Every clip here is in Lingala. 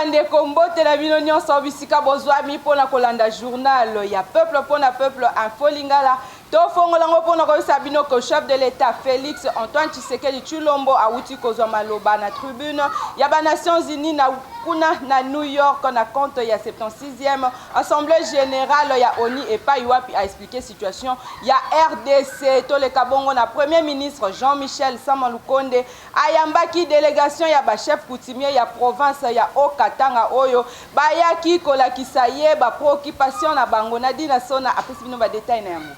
bandeko mbote na bino nyonso bisika bozwami pona kolanda journal ya peuple pona peuple info lingala tofongolango pona koyisa bino ko chef de l'état Félix Antoine Tshisekedi Tshilombo awuti kozwa maloba na tribune ya ba Nations Unies na kuna na New York na compte ya 76e assemblée générale ya ONU et pas yuapi a expliqué situation ya RDC to le kabongo na premier ministre Jean-Michel Sama Lukonde ayambaki délégation ya ba chef coutumier ya province ya Haut-Katanga oyo bayaki kolakisa ye ba préoccupation na bango na dina sona apesi bino ba détail na yango.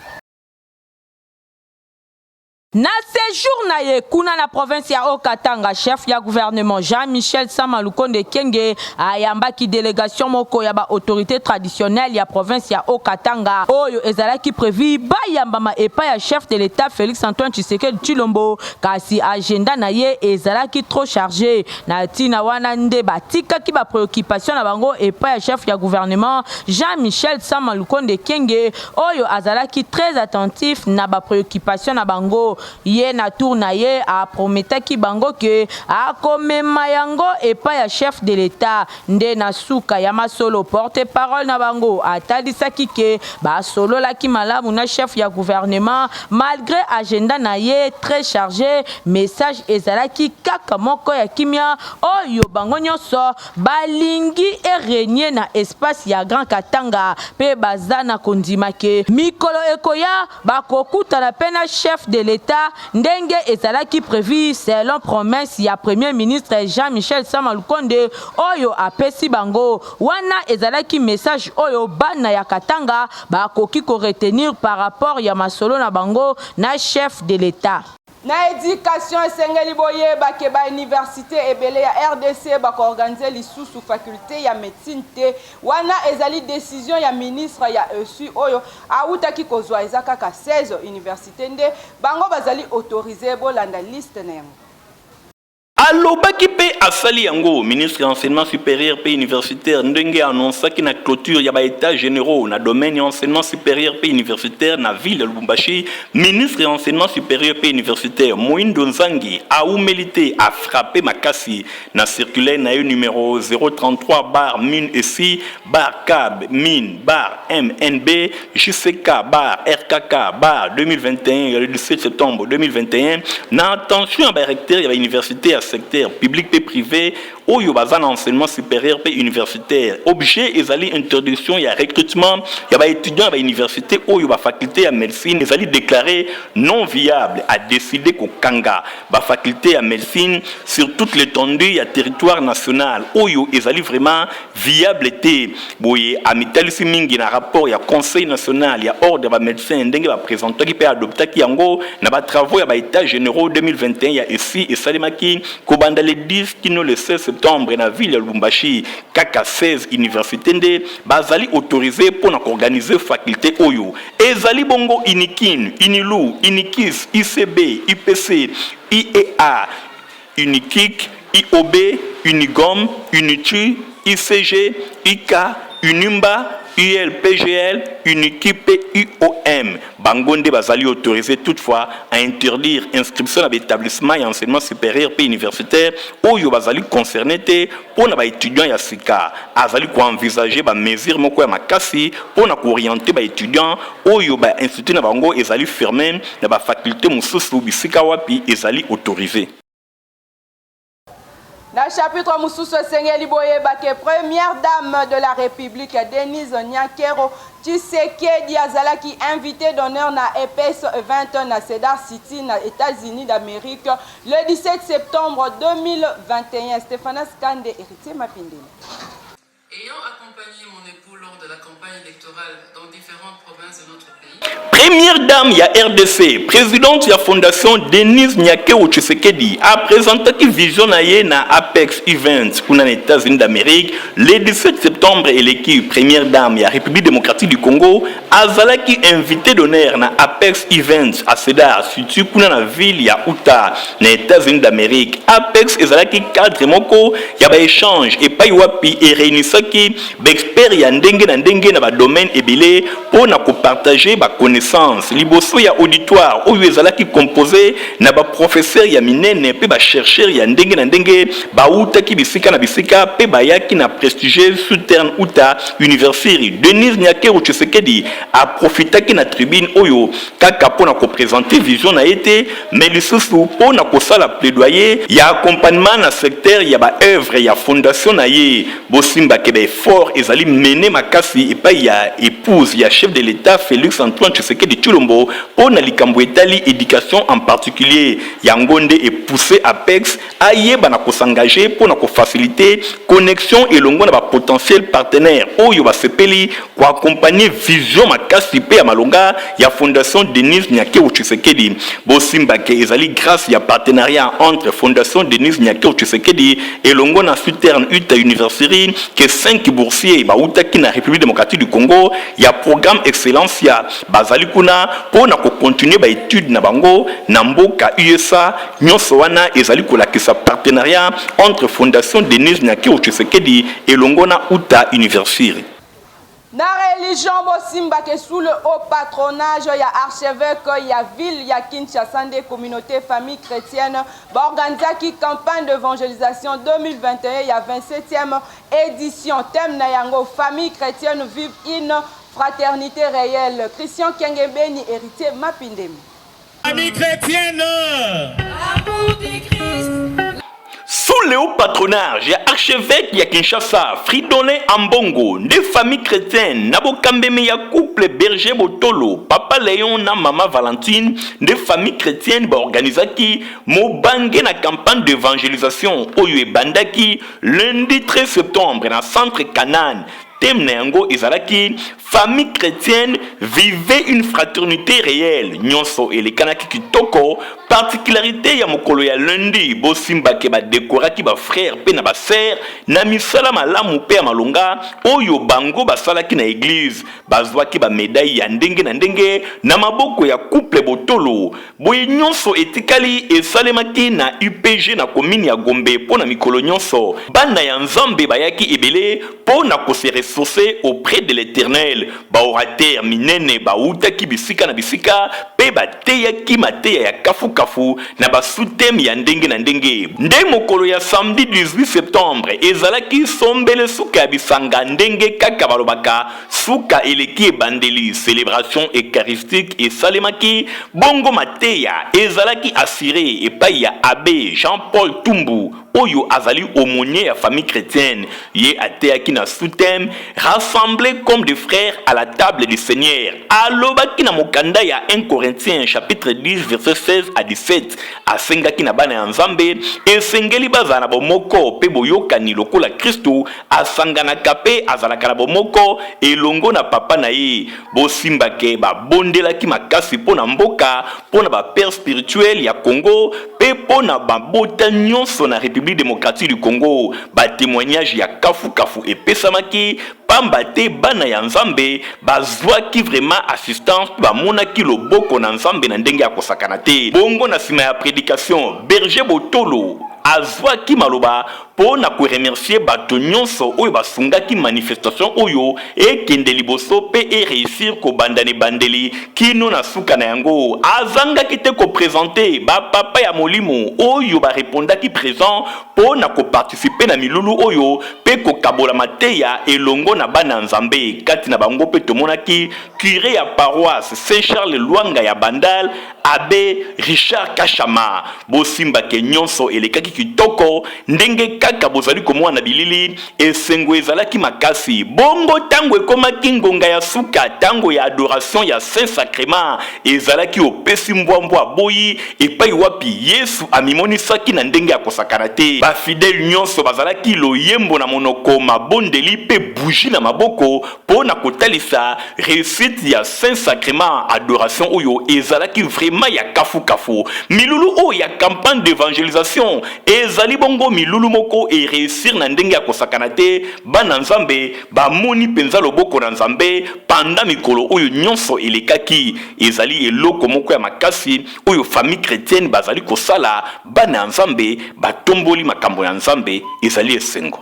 Na séjour na ye kuna na province ya Haut-Katanga, chef ya gouvernement Jean-Michel Sama Lukonde Kenge ayambaki délégation moko ya ba autorité traditionnelle ya province ya Haut-Katanga oyo ezalaki prévu ba yambama epa ya chef de l'état Félix Antoine Tshisekedi Tshilombo kasi agenda na ye ezalaki trop chargé na tina wana nde batikaki ba préoccupation na bango epa ya chef ya gouvernement Jean-Michel Sama Lukonde Kenge oyo azalaki très attentif na ba préoccupation na bango. Ye na tour na ye a prometaki bango ke a komema yango epa ya chef de l'état nde na suka ya masolo porte parole na bango atalisaki ke ba solo laki malamu na chef ya gouvernement malgré agenda na ye très chargé message ezalaki kaka moko ya kimia oyo bango nyonso balingi régner na espace ya Grand Katanga pe bazana kondima ke mikolo ekoya bakokuta na pena chef de l'état ndenge ezalaki prévu selon promesse ya premier ministre Jean-Michel Sama Lukonde oyo apesi bango wana ezalaki message oyo bana ya Katanga bakoki ko retenir par rapport ya masolo na bango na chef de l'état. Na éducation esengeli boyeba ke ba université ebele ya RDC ba ko organiser lisusu faculté ya médecine te wana ezali décision ya ministre ya ESU oyo awutaki kozwa ezaka ka 16 université nde bango bazali autorisé bolanda liste na yango. Alobaki pe asali yango ministre de l'enseignement supérieur pe universitaire ndenge annonçaki na clôture ya ba états généraux na domaine ya enseignement supérieur pe universitaire na ville de Lubumbashi. Ministre de l'enseignement supérieur pe universitaire Moindo Nzangi a humilité a frappé makasi na circulaire na numéro 033/MIN/CAB/MIN/MNB JCK/RKK/2021 le 17 septembre 2021 na attention ba recteur ya université à secteur public et privé ou yobazan enseignement supérieur et universitaire objet ezali introduction ya recrutement ya ba étudiants à université ou yoba faculté ya médecine ezali déclaré non viable à décider ko kanga ba faculté ya médecine sur toute l'étendue ya territoire national ou yo ezali vraiment viable té boye amitalisi mingi na rapport ya conseil national ya ordre ba médecin ndenge ba présenter qui peut adopter ki yango na ba travaux ya ba états généraux 2021 ya ici et salimaki Kobanda le 10 kino le 16 septembre na ville ya Lubumbashi kaka 16 université nde bazali autorisé pour organiser faculté oyo ezali bongo Inikin, Inilu, Inikis, ICB, IPC, IEA, Unikik, IOB, Unigom, Unitu, ICG, IKA, Unimba, ULPGL, Unikip et UOM. Bangonde bazali autorisé toutefois à interdire inscription à l'établissement et enseignement supérieur et universitaire où yo bazali concerné pour na étudiants ya sika. Azali ko envisager ba mesure moko ya makasi pour na orienter ba étudiants où yo ba institut na bango ezali fermé na ba faculté mususu bisika wapi ezali autorisé. Dans le chapitre Moussousso Sengeli Boyeba, que première dame de la République, Denise Nyakero Tshisekedi Azalaki, invité d'honneur na EPS 20 na Cedar City, na États-Unis d'Amérique, le 17 septembre 2021. Stéphane Skande, héritier Mapindé. Ayant accompagné mon époux lors de la campagne électorale dans différentes provinces de notre pays. Première dame ya RDC, présidente de la fondation Denise Nyakero Tshisekedi a présenté une vision na Apex Events pour les États-Unis d'Amérique le 17 septembre et l'équipe première dame ya République démocratique du Congo azalaki invité d'honneur na Apex Events à Cedar City pour la ville ya Utah les États-Unis d'Amérique. Apex ezalaki cadre moko ya ba échange et pas wapi et réunissaki d'experts ya ndenge na na ndenge na ba domaine ebele pour na ko partager ba connaissance liboso ya auditoire oyo ezalaki composé na ba professeur ya minene pe ba chercheur ya ndenge na ndenge ba utaki bisika na bisika pe ba yaki na prestigieux souterrain uta université Denis Nyakero Tshisekedi a profitaki na tribune oyo kaka pona ko présenter vision na été mais lisusu pona ko sala plaidoyer ya accompagnement na secteur ya ba œuvre ya fondation na ye bosimba ke ba effort ezali mené makasi epai ya épouse ya chef de l'État Félix Antoine Tshisekedi Tshilombo pona likambo etali éducation en particulier ya ngonde et pousser Apex ayeba na ko s'engager pona ko faciliter connexion elongo na ba potentiel partenaire oyo ba sepeli ko accompagner vision makasi pe ya malonga ya fondation Denis Nyakero Tshisekedi bosimba ke ezali grâce ya partenariat entre fondation Denis Nyakero Tshisekedi elongo na souterrain uta université que 5 boursiers ba utaki na République démocratique du Congo ya programme excellence ya bazali kuna pona ko continuer ba étude na bango na mboka USA nyonso wana ezali ko lakisa partenariat entre fondation Denis Nyakero Tshisekedi elongo na uta université. Na religion bosimba ke sous le haut patronage ya archevêque ya ville ya Kinshasa des communautés familles chrétiennes organiser campagne d'évangélisation 2021 ya 27e édition thème na yango famille chrétienne vive une fraternité réelle. Christian Kengebeni héritier Mapindemi. Famille chrétienne amour du Christ. Sous le haut patronage ya archevêque ya Kinshasa, Fridolin Ambongo, des familles chrétiennes, Nabo Kambeme ya couple Berger Botolo, Papa Léon na Mama Valentine, des familles chrétiennes organisaki mobange na campagne d'évangélisation Oyo Bandaki lundi 13 septembre dans centre Canaan. Thème Nengo Ezalaki, famille chrétienne, vivait une fraternité réelle. Nyonso et les Kanaki Kitoko, particularité ya mokolo ya lundi, bosimba ke ba décoraki ba frère pe na ba sœur, na misala malamu pe malonga, oyo bango basalaki na église, bazwaki ba médaille ya ndenge na ndenge, na maboko ya couple Botolo. Boye nyonso etikali esalemaki na UPG na commune ya Gombe po na mikolo nyonso. Bana ya Nzambe bayaki ebele po na ko se ressourcer auprès de l'Éternel. Ba orateur minene ba utaki bisika na bisika pe ba teyaki mateya ya kafu na ba soutem ya ndenge na ndenge. Nde mokolo ya samedi 18 septembre ezalaki sombele suka ya bisanga ndenge kaka balobaka suka eleki ebandeli célébration eucharistique et salemaki bongo mateya ezalaki assuré epai ya abbé Jean-Paul Tumbu oyo azali aumônier ya famille chrétienne ye ateyaki na soutem rassemblés comme des frères à la table du Seigneur. Alobaki na mokanda ya 1 Corinthiens chapitre 10 verset 16 à 17 asengaki na bana ya Nzambe esengeli bazala na bomoko pe boyokani lokola Kristo asanganaka pe azalaka na bomoko elongo na papa na ye bosimbake babondelaki makasi pona mboka pona ba père spirituel ya Congo pe pona babota nyonso na République démocratique du Congo ba témoignage ya kafu epesamaki pamba te bana ya Nzambe bazwaki vraiment assistance bamonaki loboko na Nzambe na ndenge ya kosakana te bongo na sima ya prédication Berger Botolo azwaki maloba pona ko remercier bato nyonso oyo basungaki manifestation oyo ekende liboso pe réussir ko bandeli kino na suka na yango azangaki te ko présenter ba papa ya molimo oyo ba répondaki présent pona ko participer na milulu oyo pe ko kabola mateya elongo na bana Nzambe kati na bango pe tomonaki curé ya paroisse Saint-Charles Luanga ya Bandal abbé Richard Kachama bosimba ke nyonso elekaki kitoko ndenge kaka bozali komona bilili esengo ezalaki makasi bongo tango ekomaki ngonga ya suka tango ya adoration ya Saint Sacrement ezalaki opesi mbwambwa boyi epai wapi Yesu amimonisaki na ndenge ya kosakana te ba fidèle nyonso bazalaki loyembo na monoko mabondeli pe bougie na maboko pona kotalisa réussite ya Saint Sacrement adoration oyo ezalaki vraiment ya kafu milulu o ya campagne d'évangélisation ezali bongo milulu moko et réussir na ndenge ya kosakana te bana Nzambe ba moni penza loboko na Nzambe pendant mikolo oyo nyonso elekaki ezali eloko moko ya makasi oyo famille chrétienne bazali kosala bana Nzambe batomboli makambo ya Nzambe ezali esengo.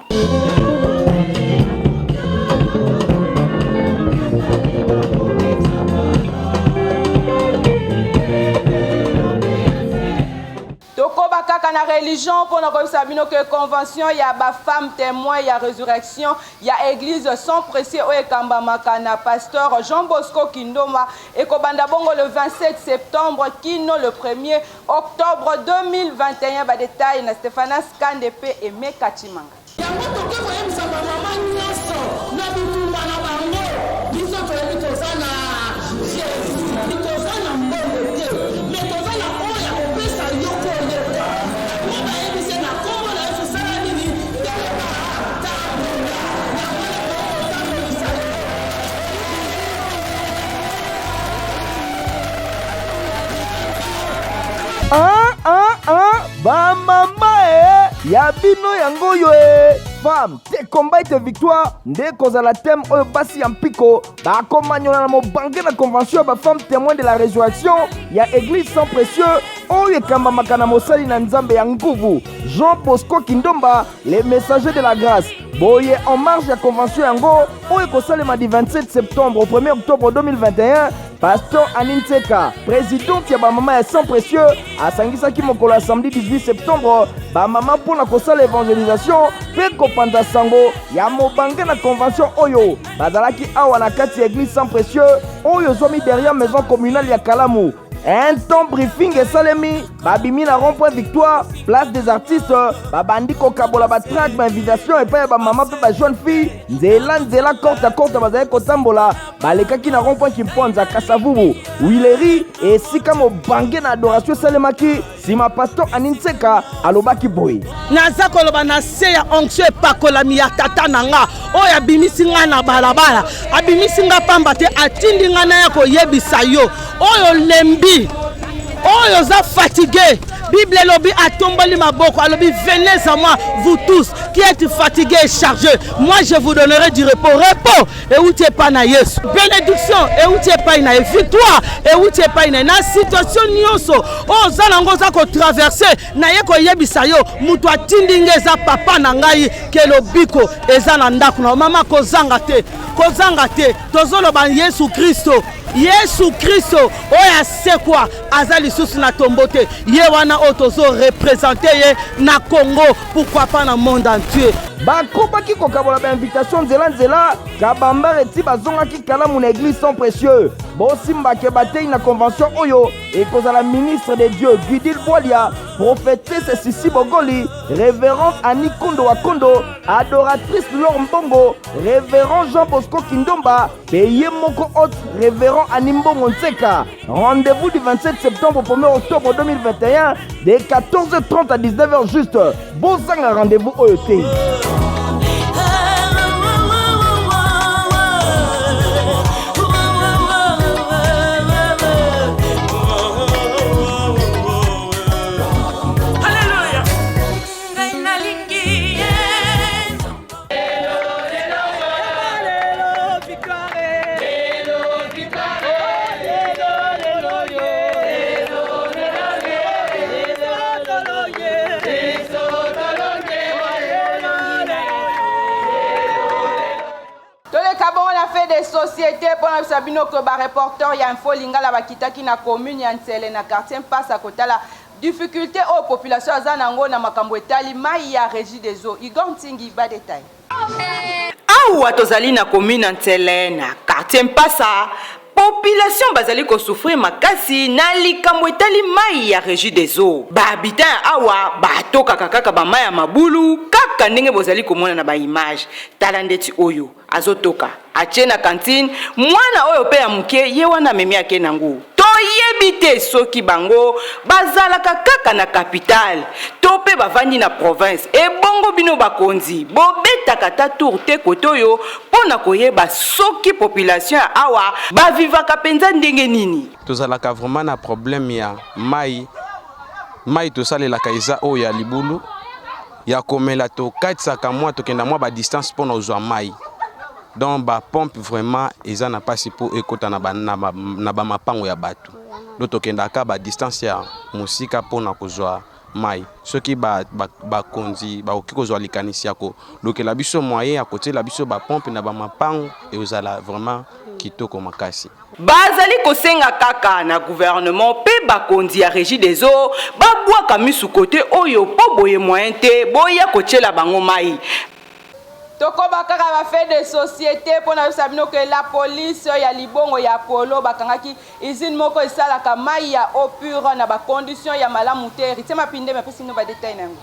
religion pour nous sabino que convention ya ba femme témoin ya résurrection ya église sans précieux o ekamba makana pasteur Jean Bosco Kindoma et kobanda bongo le 27 septembre kino le 1er octobre 2021 ba détail na Stéphanas Kandepe et Mekachimanga. Ba mama ya bino yango yo femme te combat te victoire nde kozala thème oyo basi ya mpiko bakomanyola na mobange na convention ba femme témoin de la résurrection ya église sans précieux oyo ekambamaka na mosali na nzambe ya nguvu Jean Bosco Kindomba les messagers de la grâce boye en marge ya convention yango oyo kosalema du 27 septembre au 1er octobre 2021. Pasteur Anine Tseka, présidente ya bamama ya sans précieux, asangisaki mokolo ya samedi 18 septembre, bamama mpona kosala l'évangélisation mpe kopanda sango ya mobange na convention oyo bazalaki awa na kati ya église sans précieux oyo zomi derrière maison communale ya Kalamu. Un temps briefing et salemi, babimi na rond-point victoire, place des artistes, babandi kokabola ba track ba invitation et pa ba maman pe ba jeune fille, nzela korte à korte bazali kotambola, balekaki na rond-point Kimponza Kasavubu, Wileri et sikamo bangé na adoration salemaki, sima pasteur Anine Tseka alobaki boy. Naza koloba na se ya onction epakolami ya tata nanga, oyo abimisi nga na balabala, abimisi nga pamba te atindi nga na ya koyebisa yo, oyo lembi oyo za fatigué. Bible lobi atomboli maboko alobi venez à moi vous tous qui êtes fatigués et chargés, moi je vous donnerai du repos. Repos et où tu es pas na Yesu, bénédiction et où tu es pas na victoire et où tu es pas na situation nyonso o zalango za ko traverser na ye ko yebisa yo mutu atindinga za papa na ngai ke lobiko eza na ndako na mama kozanga te tozolo ban Yesu Kristo oya sekwa azali susu na tombote ye wana otozo représenter na Congo, pourquoi pas dans le monde entier. Bakobaki kokabola ba invitation nzela kabamba reti bazongaki Kalamu na église sans précieux bosimba ke batei na convention oyo ekozala ministre de Dieu Gudil Bolia, prophétesse Sisi Bogoli, révérend Annie Kondo Wakondo, adoratrice Laure Mbongo, révérend Jean Bosco Kindomba, payé moko autre révérend Animbo Tseka. Rendez-vous du 27 septembre au 1er octobre 2021 de 14h30 à 19h juste. Bozanga rendez-vous OET. des sociétés pour nous sabino que ba reporter ya info lingala bakitaki na commune ya Ntsele na quartier passe à côté la difficulté aux populations azanango na makambo etali mai ya régie des eaux Igor Ntingi ba détail. Awa tozali na commune Ntsele na quartier passe population bazali ko souffrir makasi na likambo etali mai ya régie des eaux. Ba habitant awa batoka kaka ba mai ya mabulu kaka ndenge bozali komona na ba image talandeti oyo azotoka atie na cantine mwana oyo pe ya muke ye wana memi ake nangu toyebi te soki bango bazalaka kaka na capitale to pe bavandi na province ebongo bino bakonzi bobetaka ta tour te kote oyo mpona koyeba soki population ya awa bavivaka penza ndenge nini. Tozalaka vraiment na problème ya mai tosalelaka eza oyo ya libulu ya komela to katisaka mwa tokenda mwa ba distance mpona ozwa mai. Donc ba pompe vraiment eza na pasi po ekota na ba mapango ya batu. Do tokendaka ba distance ya musika pona kozwa mai. Soki ba konzi ba okikozwa likanisi yako. Donc la biso moyen ya côté la biso ba pompe na ba mapango et ozala vraiment kitoko makasi. Bazali kosenga kaka na gouvernement pe bakonzi ya régie des eaux babwaka misu côté oyo po boye moyen te boya kotiela bango mai. Tokoba kaka ba fait de société pour na sabino que la police ya libongo ya polo bakangaki usine moko esalaka mai ya eau pure na ba condition ya malamu te. Ritema pinde me pesi no ba détail nango.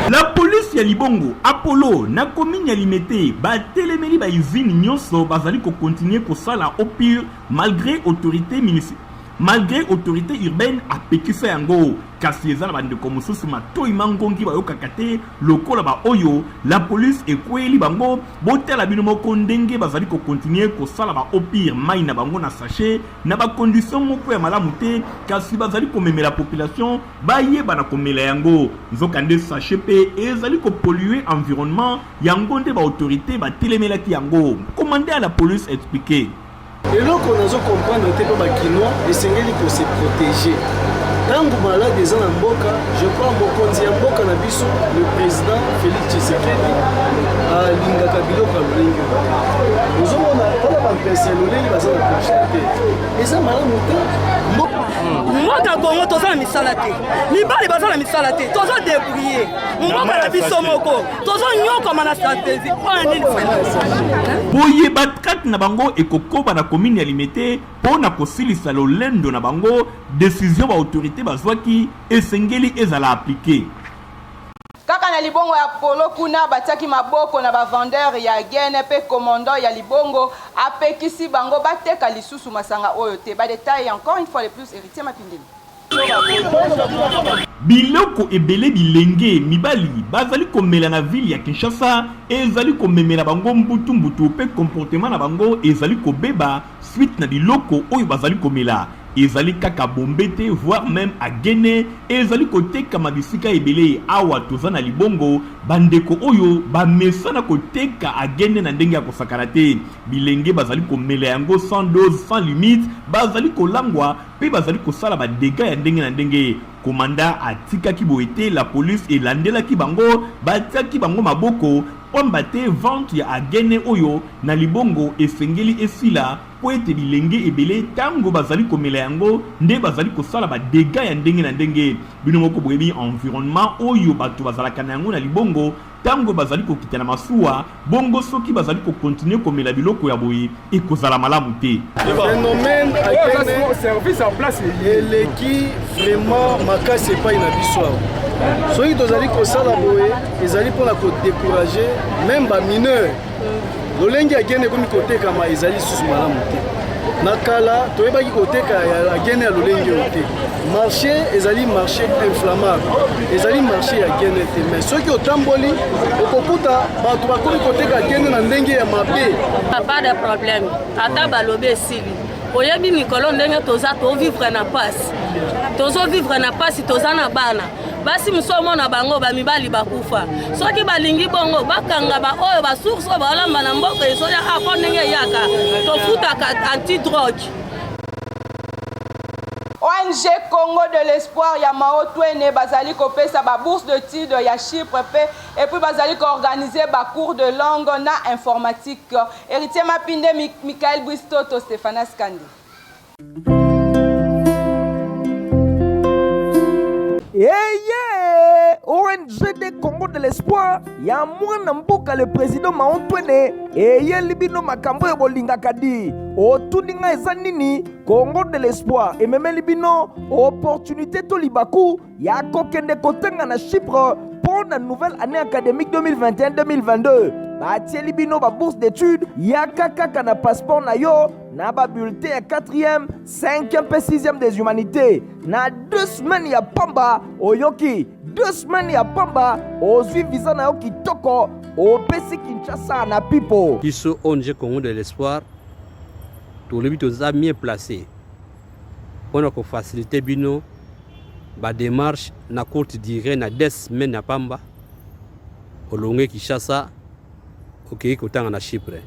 La police ya libongo Apollo na commune ya Limete ba telemeli ba usine nyonso bazali ko continuer ko sala eau pure malgré autorité municipale. Malgré autorité urbaine a pekisa yango kasi ezala bande komususu matoi mangongi ba yokakate lokola ba oyo la police ekweli bango botela bino moko ndenge bazali ko continuer ko sala ba opir mai na bango na sachet na ba condition moko ya malamu te kasi bazali ko memela population ba yeba na komela yango nzokande sachet pe ezali ko polluer environnement yango nde ba autorité ba telemelaki yango commandé à la police expliquer. Et donc on a compris que les Bakinois essayent de se protéger. Tant que malade des gens en Mboka, je crois que Mboka na biso le président Félix Tshisekedi a linga kabilo kalinga. Nous avons pas pensé le bazar de proximité. Et ça malade Mboka Congo toza misala te. Mibali bazala misala te. Toza débrouiller. Mboka na biso moko. Toza nyoko mana stratégie. Boye batkat na bango ekokoba na commune ya Limete pona kosilisa lolendo na bango décision ba autorité bazwaki esengeli ezala appliquer. Kaka na libongo ya polo kuna bataki maboko na ba vendeur ya gene pe commandant ya libongo apekisi bango bateka lisusu masanga oyo te ba détail encore une fois le plus héritier mapindeli. Biloko ebele bilenge mibali bazali komela na ville ya Kinshasa ezali komemela bango mbutu mbutu pe comportement na bango ezali kobeba suite na biloko oyo bazali komela ezali kaka bombete voire même agene ezali koteka mabisika ebele awa toza na libongo bandeko oyo bamesana koteka agene na ndenge ya kosakana te bilenge bazali komela yango sans dose sans limite bazali kolangwa pe bazali kosala ba dégâts ya ndenge na ndenge komanda atikaki boete la police elandelaki bango batiaki bango maboko pamba te vente ya agene oyo na libongo esengeli esila po ete bilenge ebele tango bazali komela yango nde bazali kosala ba dégâts ya ndenge na ndenge bino moko boyebi environnement oyo bato bazalaka na yango na libongo tango bazali kokita na masuwa bongo soki bazali kokontinue komela biloko ya boye ekozala malamu te. Phénomène agene service en place eleki vraiment makasi epai na biso awa soki tozali kosala boye ezali mpona kodécourager même bamineur lolenge agene ekomi kotekama ezali lisusu malamu te na kala toyebaki koteka ya agene ya lolenge oyo te marché ezali marché inflammable ezali marché ya gene te mais soki otamboli okokuta bato bakomi koteka agene na ndenge ya mabe. Pas de problème ata balobi esili oyebi mikolo ndenge toza tovivre na pasi tozovivre na pasi toza na bana basi musomo na bango bamibali bakufa soki balingi bongo bakanga ba oyo basource oyo balamba na mboka esoya apo ndenge yaka tofutaka anti-drogue. ONG Congo de l'Espoir ya Maotwene bazali kopesa ba bourse de d'études ya Chypre pe et puis bazali ko organiser ba cours de langue na informatique. Héritier Mapinde Michael Bristoto Stéphane Skandi. ONG de Congo de l'Espoir ya mwana mboka le président Maotwene eye libino makambo ya bolinga kadi otuninga eza nini Congo de l'Espoir ememeli bino opportunité to libaku ya kokende kotenga na Chypre pour la nouvelle année académique 2021-2022 batieli bino ba bourse d'études ya kaka na passeport na yo na ba bulletin ya 4e, 5e et 6e des humanités na 2 semaines ya pamba oyoki 2 semaines ya pamba ozwi visa na yo kitoko opesi Kinshasa na pipo biso ONG Congo de l'Espoir tolobi toza mieux placé mpona kofacilite bino badémarche na courte durée na 2 semaines ya pamba olonge Kinshasa okei kotanga na Chypre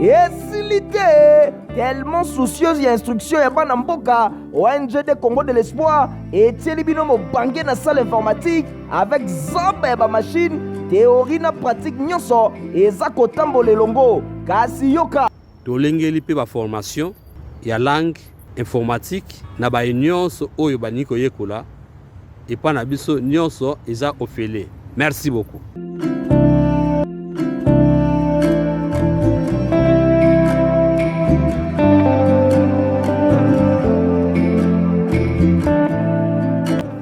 esilite tellement soucieuse ya instruction ya bana mboka ONG de Congo de l'Espoir etieli bino mobange na salle informatique avec zamba ya bamachine théorie na pratique nyonso eza kotambola elongo kasi yoka tolengeli mpe baformation ya langue informatique na nyonso oyo bani koyekola epa na biso nyonso eza ofele. Merci beaucoup.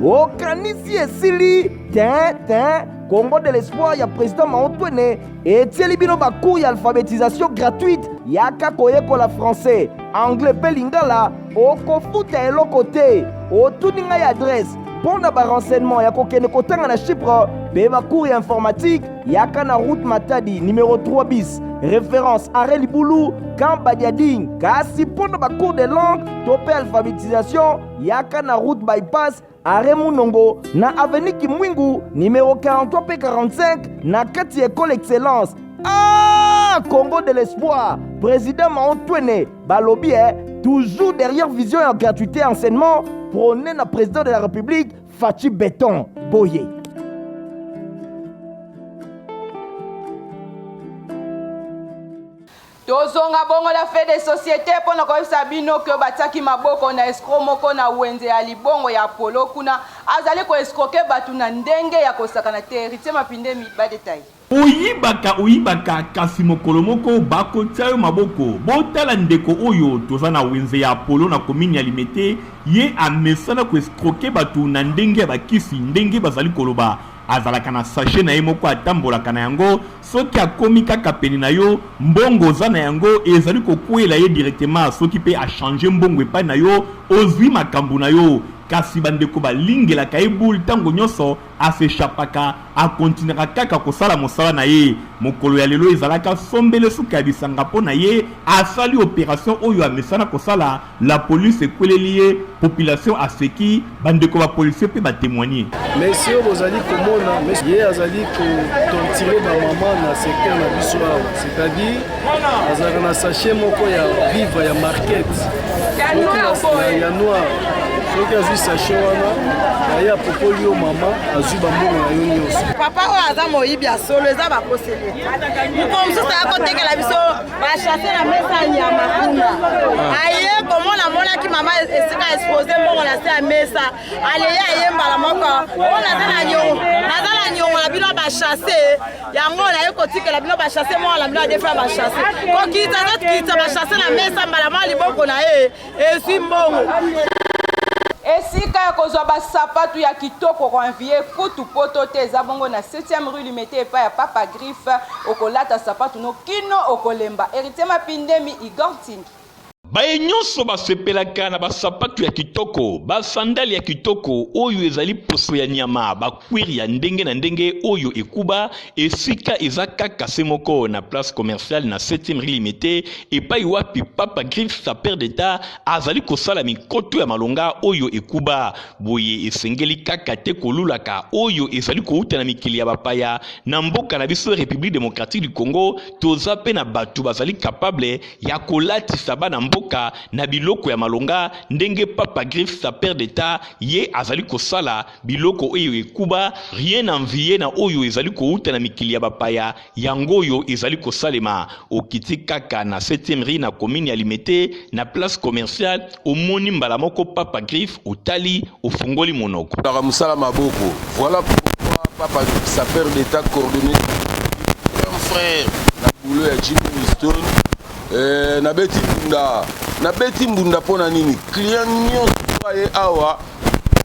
okanisi esili tin Congo de l'espoir ya président Maotwene etieli bino bacours ya alphabétisation gratuite yaka koyekola français anglais mpe lingala okofuta eloko te otuni ngai adresse mpo na barenseignement ya kokende kotanga na Chypre mpe bacours ya informatique yaka na route Matadi numéro 3 bis référence Arrêt Libulu Camp Badiading. Kasi mpo na bacours de langue to mpe alphabétisation yaka na route bypass Arrêt Munongo na avenue Kimwingu numéro 43 p 45 na kati école excellence. Congo de l'espoir, président Maotwene balobi toujours derrière vision et gratuité et enseignement prôné na président de la République Fachi Béton Boye. tozonga bongo la fait des sociétés pona koyebisa bino ke batiaki maboko na escroc moko na wenze ya libongo ya Polo kuna azali koescroke bato na ndenge ya kosakana te. Héritier Mapindemi badetail oyibaka kasi mokolo moko bakotia yo maboko botala ndeko oyo toza na wenze ya Polo na commune ya Limete ye amesana koescroke bato na ndenge ya bakisi ndenge bazali koloba azalaka na sachet na ye moko atambolaka na yango soki akomi kaka pene na yo mbongo za na yango ezali kokwela ye directement soki pe a changer mbongo epai na yo ozwi makambo na yo kasi bandeko balingelaka ye bule ntango nyonso asechapaka akontinuaka kaka kosala mosala na ye mokolo ya lelo ezalaka sombele suka ya bisanga mpo na ye asali opération oyo amesana kosala la police ekweleli ye population aseki bandeko bapolisier mpe batémoigner mesi oyo bozali komona ye azali kotortire bamama na secteur na biso awa c'est-à-dire azalaka na sachet moko ya vivre ya market ya noir soki azwi sachet wana aye apopoli yo mama azwi bambongo na yo nyonso papa oyo aza moyibi ya solo eza bakoseli moko mosusu akotekela biso bachase na mesa ya nyama kuna aye komona monaki mama esika expose mbongo na se ya mesa aleye ayembala moko oyo naza na nyongo na bino bachase yango naye kotikela bino bachase moko na bino adefa bachase kokita zokita bachase na mesa mbala mwa liboko na ye eswi mbongo esika ya kozwa basapatu ya kitoko koanvie kutu poto te eza bongo na 7e rue Limete epai ya Papa Griffe okolata sapatu no kino okolemba. Héritier Mapindemi Igor Tindi baye nyonso basepelaka na basapatu ya kitoko basandali ya kitoko oyo ezali poso ya nyama bakwiri ya ndenge na ndenge oyo ekuba esika eza kaka se moko na place commerciale na 7e rue Limete epai wapi Papa Griffe sa père d'état azali kosala mikoto ya malonga oyo ekuba boye esengeli kaka te kolulaka oyo ezali kouta na mikili ya bapaya na mboka na biso République démocratique du Congo toza pe na batu bazali capable ya kolatisa bana mboka na biloko ya malonga ndenge Papa Griffe sa père d'état ye azali kosala biloko oyo ekuba rien envié na oyo ezali kouta na mikili ya bapaya yango oyo ezali kosalema okiti kaka na 7e rue na commune ya Limete na place commerciale omoni mbala moko Papa Griffe otali ofungoli monoko dans musala maboko voilà pourquoi Papa Griffe sa père d'état coordonné un frère na boulot ya Jimmy Winston na beti mbunda pona nini client nyonso aye awa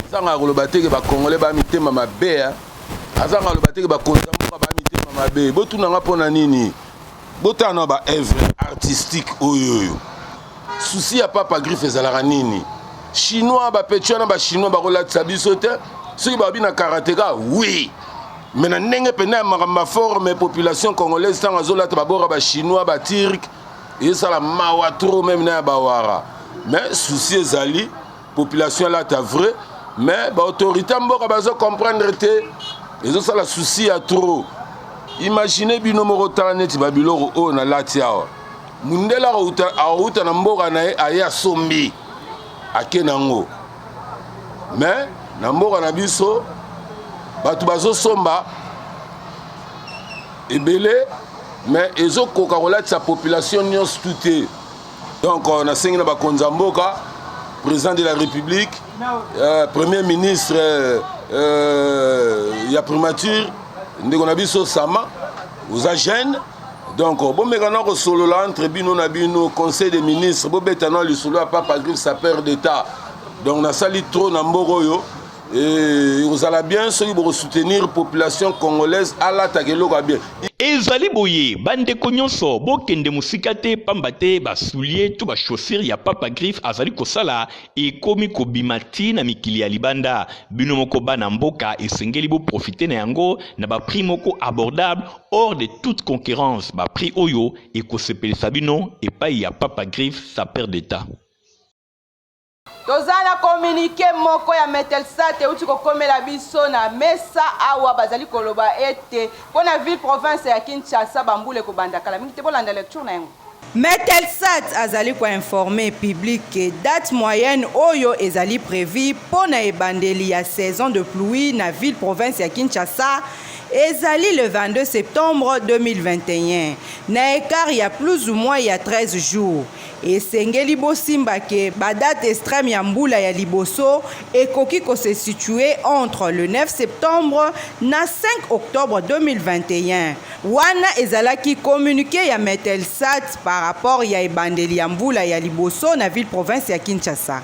azanga koloba teke bakongole bamitema mabe azanga koloba teke bakonza mboka bamitema mabe botunanga pona nini botana ba œuvre artistique oyoyo souci ya Papa Griffe ezalaka nini chinois bapetio na bachinois bakolatisa biso te soki babi na karateka oui mais na ndenge pena ya makambo forme population congolaise ntango azolata babora bachinois baturk et ça la mawa trop même na bawara mais souci ezali population là ta vrai mais ba autorité mboka bazo comprendre te ezo ça la souci à trop imaginez bino moko tala neti babiloko o na lati awa mundela auta na mboka na aya sombi akenango mais na mboka na biso batu bazo somba ebele mais ezokoka kolatisa population nyonso tout. Donc on a sengi na bakonzi ya mboka, président de la République, premier ministre ya primature ndeko na biso Sama oza jeune. Donc bomekana kosolola entre bino na bino conseil des ministres bobetana lisolo ya Papa Griff sa père d'état. Donc na sali trop na mboka oyo et vous allez bien ceux qui vont soutenir la population congolaise à l'attaque bien. Ezali boye bande konyonso bokende musika te pambate basoulier tout ba chaussure ya Papa Griff azali kosala e komi kobimati na mikili ya libanda bino moko bana mboka esengeli bo profiter na yango na ba prix moko abordable hors de toute concurrence ba prix oyo e kosepelisa bino e pa ya Papa Griff sa père d'état. Tozana communiqué moko ya Metelsat uti kokomela biso na mesa awa bazali koloba ete pona ville province ya Kinshasa bambule ko bandakala mingi te bolanda lecture na yango. Metelsat azali ko informer public que date moyenne oyo ezali prévu pona ebandeli ya saison de pluie na ville province ya Kinshasa ezali le 22 septembre 2021 na écart ya plus ou moins ya 13 jours. Et sengeli bosimba ke badate extrême ya mbula ya liboso ekoki ko se situer entre le 9 septembre na 5 octobre 2021. Wana ezalaki communiqué ya Metelsat par rapport ya ebandeli ya mbula ya liboso na ville province ya Kinshasa.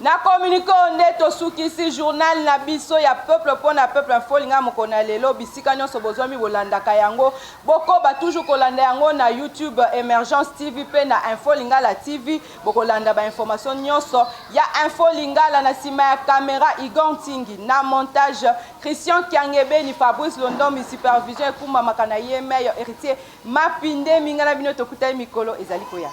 Na communiqué ondeto sukisi journal na biso ya peuple pona peuple info linga mokona lelo bisika nyonso bozwami bolandaka yango bokoba toujours kolanda yango na YouTube Emergence TV pe na Info Lingala TV bokolanda ba information nyonso ya Info Lingala na sima ya caméra Igon Tingi na montage Christian Kiangebe ni Fabrice Londombi supervision ekuma makana ye meilleur héritier mapinde mingala bino tokutai mikolo ezali koya.